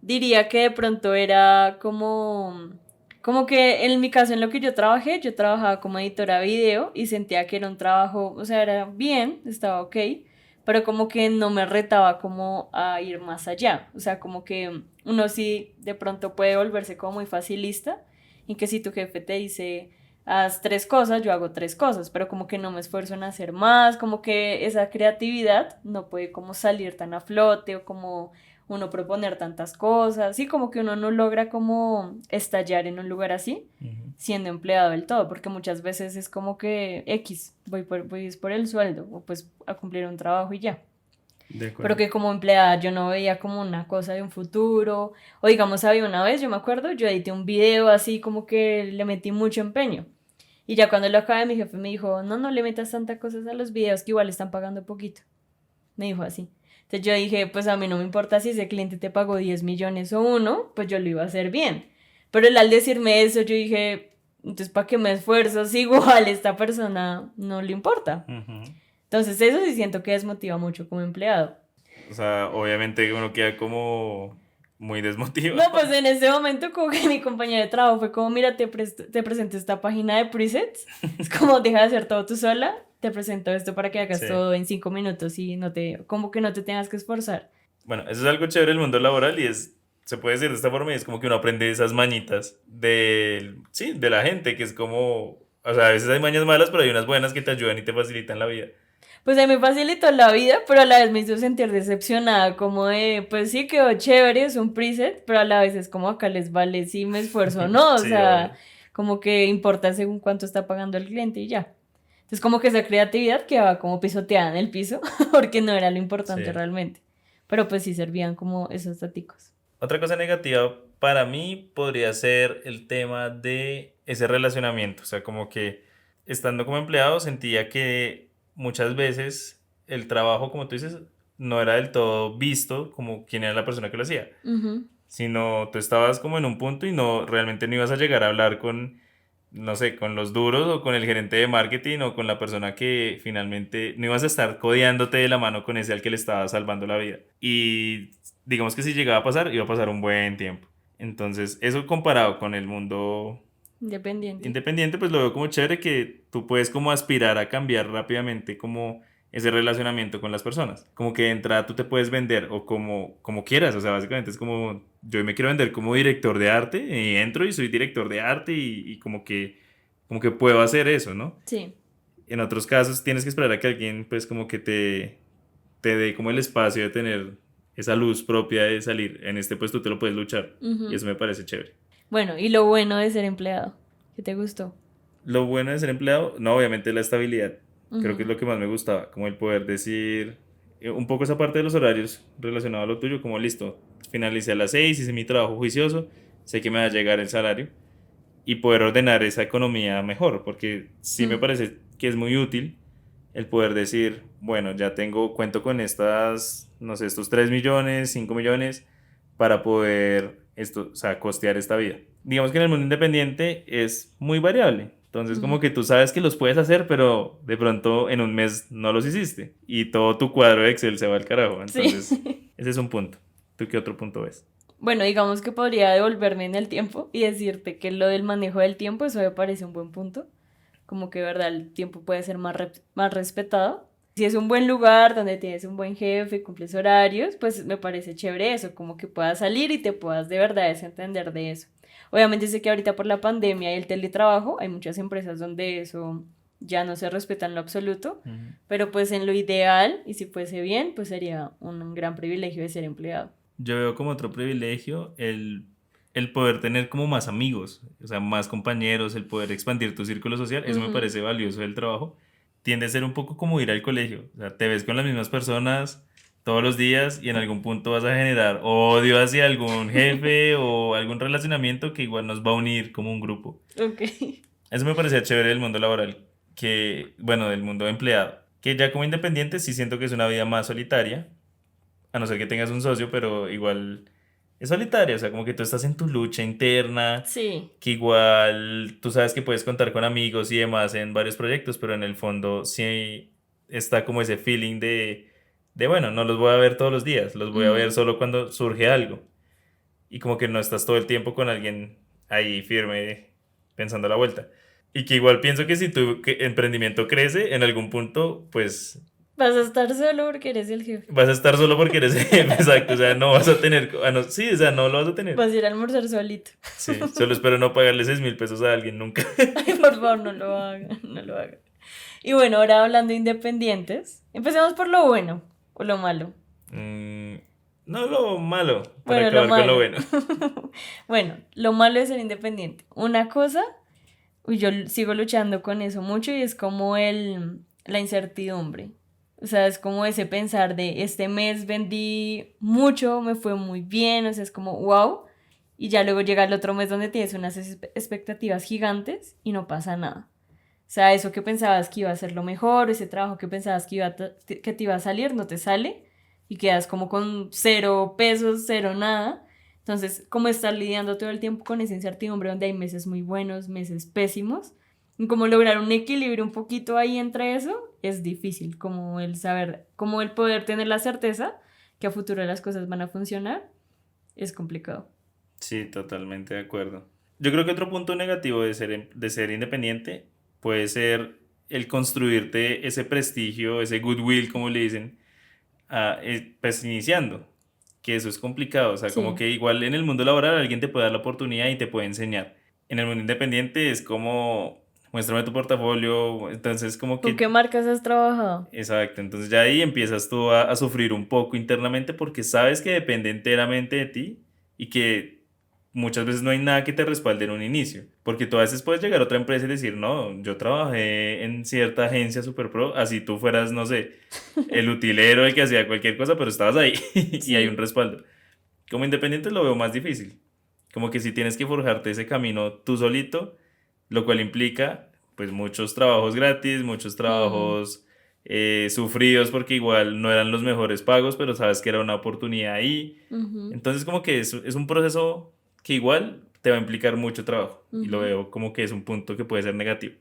diría que de pronto era como que en mi caso, en lo que yo trabajé, yo trabajaba como editora video y sentía que era un trabajo, o sea, era bien, estaba ok, pero como que no me retaba como a ir más allá. O sea, como que uno sí de pronto puede volverse como muy facilista y que si tu jefe te dice haz tres cosas, yo hago tres cosas, pero como que no me esfuerzo en hacer más, como que esa creatividad no puede como salir tan a flote o como uno proponer tantas cosas, sí, como que uno no logra como estallar en un lugar así Ujú. siendo empleado del todo, porque muchas veces es como que X, voy es por el sueldo o pues a cumplir un trabajo y ya. De Pero acuerdo. que como empleada yo no veía como una cosa de un futuro, o digamos había una vez, yo me acuerdo, yo edité un video así como que le metí mucho empeño. Y ya cuando lo acabé mi jefe me dijo, no, no le metas tantas cosas a los videos que igual están pagando poquito. Me dijo así. Entonces yo dije, pues a mí no me importa si ese cliente te pagó 10 millones o uno, pues yo lo iba a hacer bien. Pero él al decirme eso, yo dije, entonces ¿para qué me esfuerzo si igual esta persona no le importa? Ujú. Entonces eso sí siento que desmotiva mucho como empleado. O sea, obviamente uno queda como muy desmotivado. No, pues en ese momento como que mi compañera de trabajo fue como, mira, te presento esta página de presets. Es como, deja de hacer todo tú sola, te presento esto para que hagas Sí. todo en 5 minutos y como que no te tengas que esforzar. Bueno, eso es algo chévere del mundo laboral y se puede decir de esta forma y es como que uno aprende esas mañitas sí, de la gente, que es como, o sea, a veces hay mañas malas, pero hay unas buenas que te ayudan y te facilitan la vida. Pues a mí me facilitó la vida, pero a la vez me hizo sentir decepcionada, como de, pues sí, quedó chévere, es un preset, pero a la vez es como acá les vale si me esfuerzo o no, o Sí, sea, obvio. como que importa según cuánto está pagando el cliente y ya. Entonces como que esa creatividad quedaba como pisoteada en el piso, porque no era lo importante Sí. realmente. Pero pues sí servían como esos daticos. Otra cosa negativa para mí podría ser el tema de ese relacionamiento. O sea, como que estando como empleado sentía que muchas veces el trabajo, como tú dices, no era del todo visto como quién era la persona que lo hacía, Ujú. sino tú estabas como en un punto y no realmente no ibas a llegar a hablar con, no sé, con los duros o con el gerente de marketing o con la persona que finalmente no ibas a estar codeándote de la mano con ese al que le estaba salvando la vida. Y digamos que si llegaba a pasar, iba a pasar un buen tiempo. Entonces, eso comparado con el mundo Independiente. independiente, pues lo veo como chévere que tú puedes como aspirar a cambiar rápidamente como ese relacionamiento con las personas. Como que de entrada tú te puedes vender o como quieras, o sea, básicamente es como yo me quiero vender como director de arte y entro y soy director de arte y como que puedo hacer eso, ¿no? Sí. En otros casos tienes que esperar a que alguien pues como que te dé como el espacio de tener esa luz propia de salir. En este pues tú te lo puedes luchar y Ujú. eso me parece chévere. Bueno, y lo bueno de ser empleado. ¿Qué te gustó? Lo bueno de ser empleado, no, obviamente la estabilidad. Creo que es Ujú. lo que más me gustaba, como el poder decir un poco esa parte de los horarios relacionado a lo tuyo, como listo, finalicé a las 6, hice mi trabajo juicioso, sé que me va a llegar el salario y poder ordenar esa economía mejor, porque sí me Mm. parece que es muy útil el poder decir, bueno, ya cuento con estas, no sé, estos 3 millones, 5 millones para poder o sea, costear esta vida. Digamos que en el mundo independiente es muy variable. Entonces, como Ujú. que tú sabes que los puedes hacer, pero de pronto en un mes no los hiciste y todo tu cuadro de Excel se va al carajo. Entonces, Sí. ese es un punto. ¿Tú qué otro punto ves? Bueno, digamos que podría devolverme en el tiempo y decirte que lo del manejo del tiempo, eso me parece un buen punto. Como que, de verdad, el tiempo puede ser más respetado. Si es un buen lugar donde tienes un buen jefe, cumples horarios, pues me parece chévere eso, como que puedas salir y te puedas de verdad desentender de eso. Obviamente sé que ahorita por la pandemia y el teletrabajo hay muchas empresas donde eso ya no se respeta en lo absoluto, Ujú. pero pues en lo ideal y si fuese bien, pues sería un gran privilegio de ser empleado. Yo veo como otro privilegio el poder tener como más amigos, o sea, más compañeros, el poder expandir tu círculo social, eso me Ujú. parece valioso del trabajo. Tiende a ser un poco como ir al colegio, o sea, te ves con las mismas personas todos los días y en algún punto vas a generar odio hacia algún jefe o algún relacionamiento que igual nos va a unir como un grupo. Ok. Eso me parecía chévere del mundo laboral, que, bueno, del mundo empleado, que ya como independiente sí siento que es una vida más solitaria, a no ser que tengas un socio, pero igual es solitaria, o sea, como que tú estás en tu lucha interna, Sí. que igual tú sabes que puedes contar con amigos y demás en varios proyectos, pero en el fondo sí está como ese feeling de bueno, no los voy a ver todos los días, los voy a ver Ujú. solo cuando surge algo. Y como que no estás todo el tiempo con alguien ahí firme pensando la vuelta. Y que igual pienso que si tu emprendimiento crece, en algún punto, pues Vas a estar solo porque eres el jefe. vas a estar solo porque eres jefe, exacto, o sea, no vas a tener, sí, o sea, no lo vas a tener. Vas a ir a almorzar solito. Sí, solo espero no pagarle 6.000 pesos a alguien nunca. Ay, por favor, no lo hagan, no lo hagan. Y bueno, ahora hablando de independientes, empecemos por lo bueno o lo malo. Mm, no lo malo, para Bueno, lo acabar con lo malo. bueno. Bueno, lo malo de ser independiente. Una cosa, uy, yo sigo luchando con eso mucho y es como la incertidumbre. O sea, es como ese pensar de este mes vendí mucho, me fue muy bien, o sea, es como wow. Y ya luego llega el otro mes donde tienes unas expectativas gigantes y no pasa nada. O sea, eso que pensabas que iba a ser lo mejor, ese trabajo que pensabas que te iba a salir, no te sale y quedas como con 0 pesos, cero nada. Entonces, ¿cómo estar lidiando todo el tiempo con esa incertidumbre donde hay meses muy buenos, meses pésimos? Y cómo lograr un equilibrio un poquito ahí entre eso es difícil, como el saber, como el poder tener la certeza que a futuro las cosas van a funcionar es complicado. Sí, totalmente de acuerdo. Yo creo que otro punto negativo de ser independiente puede ser el construirte ese prestigio, ese goodwill, como le dicen, pues iniciando, que eso es complicado, o sea, como Sí. que igual en el mundo laboral alguien te puede dar la oportunidad y te puede enseñar. En el mundo independiente es como, muéstrame tu portafolio, entonces como ¿Con qué que, marcas has trabajado? exacto, entonces ya ahí empiezas tú a sufrir un poco internamente porque sabes que depende enteramente de ti y que muchas veces no hay nada que te respalde en un inicio, porque tú a veces puedes llegar a otra empresa y decir, no, yo trabajé en cierta agencia super pro, así tú fueras, no sé, el utilero, el que hacía cualquier cosa, pero estabas ahí y hay un Sí. respaldo. Como independiente lo veo más difícil, como que si tienes que forjarte ese camino tú solito, lo cual implica pues muchos trabajos gratis, muchos Mm, trabajos sufridos porque igual no eran los mejores pagos, pero sabes que era una oportunidad ahí. ujú, Entonces como que es un proceso que igual te va a implicar mucho trabajo y lo ujú. veo como que es un punto que puede ser negativo.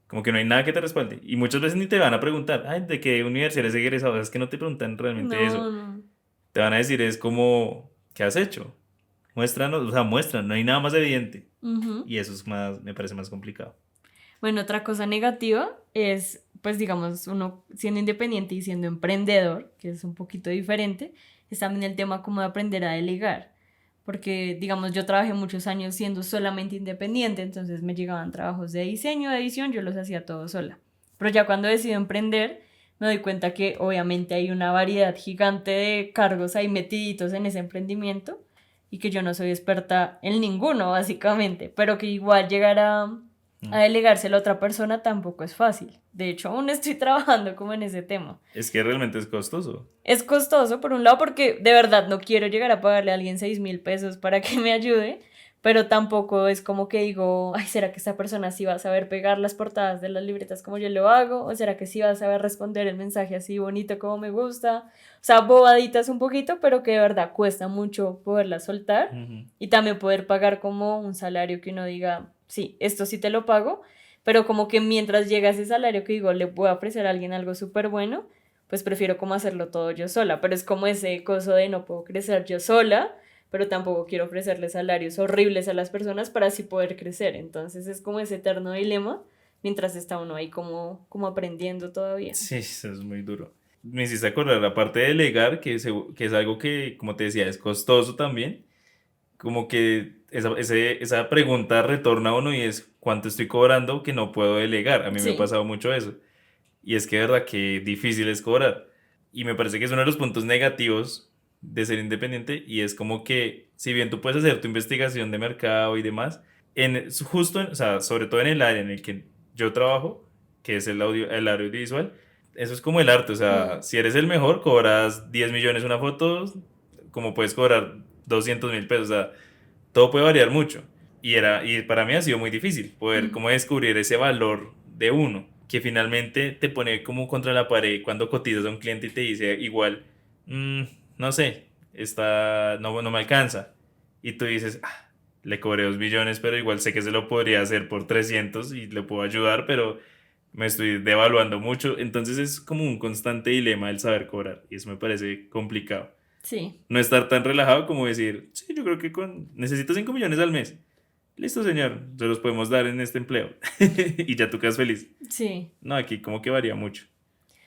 Como que no hay nada que te respalde. Y muchas veces ni te van a preguntar, ay, ¿de qué universidad eres egresado? Es que no te preguntan realmente eso. No, no. Te van a decir es como, ¿qué has hecho? Muéstranos, o sea, muestran, no hay nada más evidente. Ujú. Y eso es más, me parece más complicado. Bueno, otra cosa negativa es, pues digamos, uno siendo independiente y siendo emprendedor, que es un poquito diferente, es también el tema como de aprender a delegar. Porque, digamos, yo trabajé muchos años siendo solamente independiente, entonces me llegaban trabajos de diseño, de edición, yo los hacía todo sola. Pero ya cuando decido emprender, me doy cuenta que obviamente hay una variedad gigante de cargos ahí metiditos en ese emprendimiento y que yo no soy experta en ninguno, básicamente, pero que igual llegar a Mm. delegárselo a otra persona tampoco es fácil. De hecho, aún estoy trabajando como en ese tema. Es que realmente es costoso. Es costoso, por un lado, porque de verdad no quiero llegar a pagarle a alguien 6.000 pesos para que me ayude, pero tampoco es como que digo, ay, ¿será que esta persona sí va a saber pegar las portadas de las libretas como yo lo hago? ¿O será que sí va a saber responder el mensaje así bonito como me gusta? O sea, bobaditas un poquito, pero que de verdad cuesta mucho poderlas soltar Ujú. y también poder pagar como un salario que uno diga, sí, esto sí te lo pago, pero como que mientras llega ese salario que digo, le voy a ofrecer a alguien algo súper bueno, pues prefiero como hacerlo todo yo sola, pero es como ese coso de no puedo crecer yo sola, pero tampoco quiero ofrecerle salarios horribles a las personas para así poder crecer, entonces es como ese eterno dilema mientras está uno ahí como aprendiendo todavía. Sí, eso es muy duro. Me hiciste acordar, aparte de delegar, que es algo que, como te decía, es costoso también. Como que esa pregunta retorna a uno y es, ¿cuánto estoy cobrando que no puedo delegar? A mí me ha Sí. pasado mucho eso. Y es que de verdad que difícil es cobrar. Y me parece que es uno de los puntos negativos de ser independiente y es como que si bien tú puedes hacer tu investigación de mercado y demás, o sea, sobre todo en el área en el que yo trabajo, que es el audiovisual, eso es como el arte, o sea, Mm, si eres el mejor, cobras 10 millones una foto, como puedes cobrar 200.000 pesos, o sea, todo puede variar mucho. Y para mí ha sido muy difícil poder mm, como descubrir ese valor de uno, que finalmente te pone como contra la pared cuando cotizas a un cliente y te dice igual, "Mm, no sé, no me alcanza". Y tú dices, "Ah, le cobré 2 millones, pero igual sé que se lo podría hacer por 300 y le puedo ayudar, pero me estoy devaluando mucho". Entonces es como un constante dilema el saber cobrar y eso me parece complicado. sí, No estar tan relajado como decir, sí, yo creo que necesito 5 millones al mes. Listo, señor, se los podemos dar en este empleo. Y ya tú quedas feliz. sí. No, aquí como que varía mucho.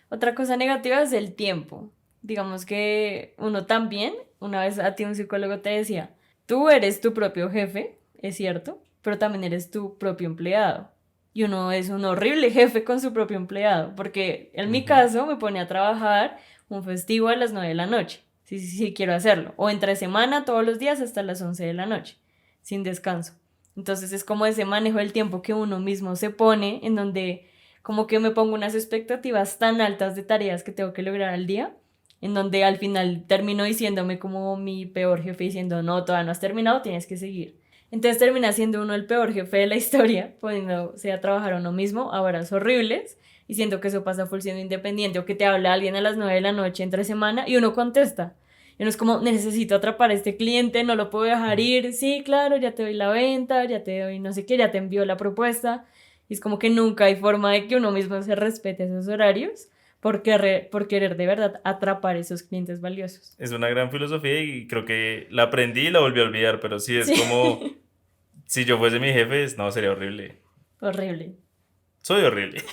Otra cosa negativa es el tiempo. Digamos que uno también, una vez a ti un psicólogo te decía, tú eres tu propio jefe, es cierto, pero también eres tu propio empleado. Y uno es un horrible jefe con su propio empleado, porque en mi Ujú. caso me pone a trabajar un festivo a las 9 de la noche, si quiero hacerlo, o entre semana todos los días hasta las 11 de la noche, sin descanso. Entonces es como ese manejo del tiempo que uno mismo se pone, en donde como que me pongo unas expectativas tan altas de tareas que tengo que lograr al día, en donde al final termino diciéndome como mi peor jefe diciendo, no, todavía no has terminado, tienes que seguir. Entonces termina siendo uno el peor jefe de la historia, poniéndose a trabajar a uno mismo a horas horribles, y siento que eso pasa full siendo independiente, o que te habla alguien a las 9 de la noche entre semana y uno contesta. Y uno es como, necesito atrapar a este cliente, no lo puedo dejar ir, sí, claro, ya te doy la venta, ya te doy no sé qué, ya te envío la propuesta, y es como que nunca hay forma de que uno mismo se respete esos horarios, por querer de verdad atrapar esos clientes valiosos. Es una gran filosofía y creo que la aprendí y la volví a olvidar, pero sí es Sí, como si yo fuese mi jefe, no, sería horrible. horrible. Soy horrible.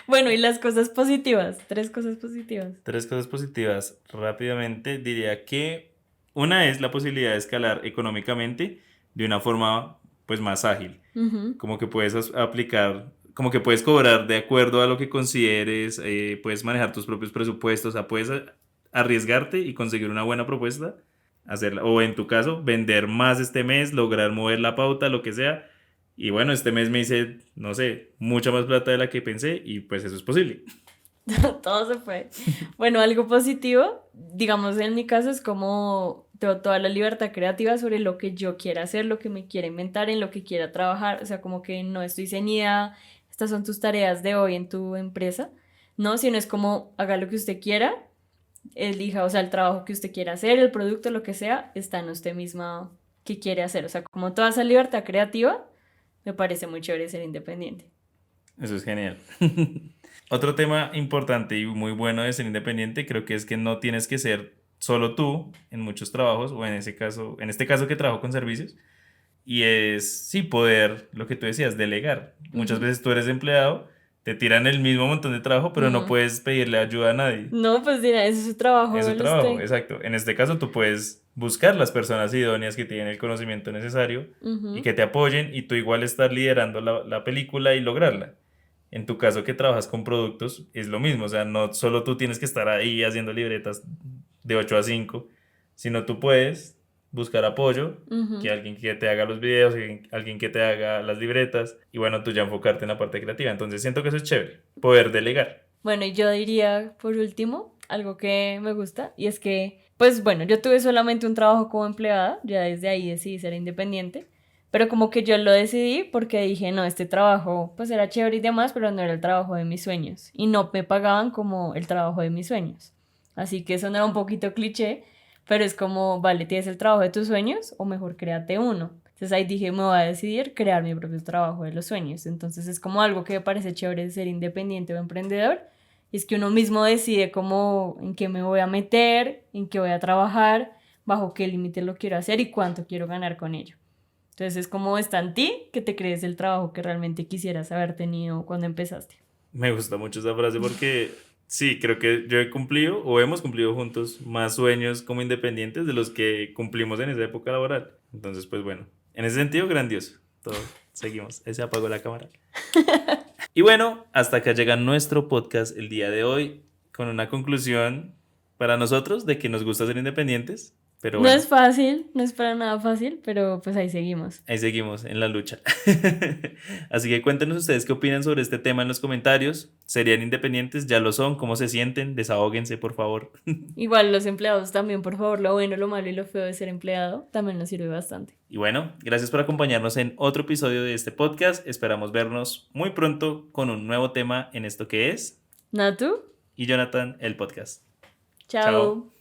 Bueno, y las cosas positivas, 3 cosas positivas. 3 cosas positivas. Rápidamente diría que una es la posibilidad de escalar económicamente de una forma pues más ágil. Ujú. Como que puedes aplicar, como que puedes cobrar de acuerdo a lo que consideres, puedes manejar tus propios presupuestos, o sea, puedes arriesgarte y conseguir una buena propuesta, hacerla, o en tu caso, vender más este mes, lograr mover la pauta, lo que sea. Y bueno, este mes me hice, no sé, mucha más plata de la que pensé y pues eso es posible. Todo se fue. Bueno, algo positivo, digamos en mi caso, es como tengo toda la libertad creativa sobre lo que yo quiera hacer, lo que me quiera inventar, en lo que quiera trabajar. O sea, como que no estoy ceñida, estas son tus tareas de hoy en tu empresa, ¿no? Sino es como haga lo que usted quiera, elija, o sea, el trabajo que usted quiera hacer, el producto, lo que sea, está en usted misma que quiere hacer. O sea, como toda esa libertad creativa, me parece muy chévere ser independiente. Eso es genial. Otro tema importante y muy bueno de ser independiente creo que es que no tienes que ser solo tú en muchos trabajos o en este caso que trabajo con servicios y es sí poder, lo que tú decías, delegar. Muchas Ujú. veces tú eres empleado, te tiran el mismo montón de trabajo, pero no Mm. puedes pedirle ayuda a nadie. No, pues dirá, ese es su trabajo, Es su hágalo trabajo, usted. exacto. En este caso tú puedes buscar las personas idóneas que tienen el conocimiento necesario y Ujú. que te apoyen y tú igual estar liderando la película y lograrla. En tu caso que trabajas con productos es lo mismo, o sea, no solo tú tienes que estar ahí haciendo libretas de 8 a 5, sino tú puedes buscar apoyo, que Ujú. alguien que te haga los videos, alguien que te haga las libretas y bueno, tú ya enfocarte en la parte creativa. Entonces siento que eso es chévere, poder delegar. Bueno, y yo diría, por último, algo que me gusta, y es que, pues bueno, yo tuve solamente un trabajo como empleada, ya desde ahí decidí ser independiente, pero como que yo lo decidí porque dije, no, este trabajo pues era chévere y demás, pero no era el trabajo de mis sueños, y no me pagaban como el trabajo de mis sueños. Así que eso no era un poquito cliché, pero es como, vale, ¿tienes el trabajo de tus sueños o mejor créate uno? Entonces ahí dije, me voy a decidir crear mi propio trabajo de los sueños. Entonces es como algo que me parece chévere de ser independiente o emprendedor. Y es que uno mismo decide cómo, en qué me voy a meter, en qué voy a trabajar, bajo qué límite lo quiero hacer y cuánto quiero ganar con ello. Entonces es como está en ti que te crees el trabajo que realmente quisieras haber tenido cuando empezaste. Me gusta mucho esa frase porque sí, creo que yo he cumplido o hemos cumplido juntos más sueños como independientes de los que cumplimos en esa época laboral. Entonces, pues bueno, en ese sentido, grandioso. Todo, seguimos. Ese apagó la cámara. Y bueno, hasta acá llega nuestro podcast el día de hoy con una conclusión para nosotros de que nos gusta ser independientes, pero No bueno, es fácil, no es para nada fácil, pero pues ahí seguimos. ahí seguimos en la lucha. Así que cuéntenos ustedes qué opinan sobre este tema en los comentarios. ¿Serían independientes? ¿Ya lo son? ¿Cómo se sienten? Desahóguense, por favor. Igual los empleados también, por favor, lo bueno, lo malo y lo feo de ser empleado también nos sirve bastante. Y bueno, gracias por acompañarnos en otro episodio de este podcast. Esperamos vernos muy pronto con un nuevo tema en esto que es Natu, y Jonathan, el podcast. Chao. chao.